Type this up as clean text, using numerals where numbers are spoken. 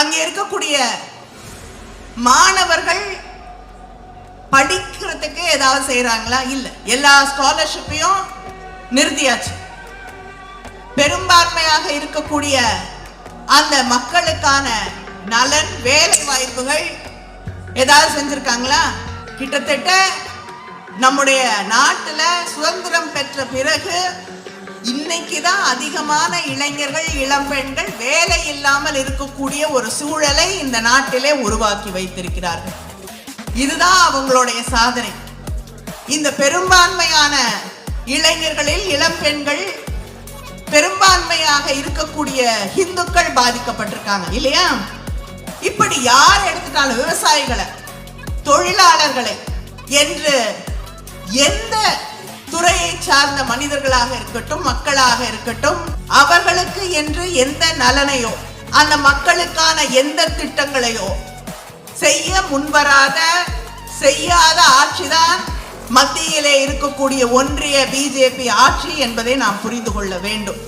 அங்க இருக்கக்கூடிய மாணவர்கள் படிக்கிறதுக்கு ஏதாவது செய்யறாங்களா? இல்ல. எல்லா ஸ்காலர்ஷிப்பையும் நிறுத்தியாச்சு. பெரும்பான்மையாக இருக்கக்கூடிய அந்த மக்களுக்கான நலன், வேலை வாய்ப்புகள் ஏதாவது செஞ்சிருக்காங்களா? கிட்டத்தட்ட நம்முடைய நாட்டுல சுதந்திரம் பெற்ற பிறகு இன்னைக்குதான் அதிகமான இளைஞர்கள், இளம்பெண்கள் வேலை இல்லாமல் இருக்கக்கூடிய ஒரு சூழலை இந்த நாட்டிலே உருவாக்கி வைத்திருக்கிறார்கள். இதுதான் அவங்களுடைய சாதனை. இந்த பெரும்பான்மையான இளைஞர்களில் இளம்பெண்கள், பெரும்பான்மையாக இருக்கக்கூடிய இந்துக்கள் பாதிக்கப்பட்டிருக்காங்க இல்லையா? இப்படி யார் எடுத்துட்டாலும் விவசாயிகளை, தொழிலாளர்களை என்று எந்த துறையை சார்ந்த மனிதர்களாக இருக்கட்டும், மக்களாக இருக்கட்டும், அவர்களுக்கு என்று எந்த நலனையோ அந்த மக்களுக்கான எந்த திட்டங்களையோ செய்ய முன்வராத, செய்யாத ஆட்சிதான் மத்தியிலே இருக்கக்கூடிய ஒன்றிய பிஜேபி ஆட்சி என்பதை நாம் புரிந்து கொள்ள வேண்டும்.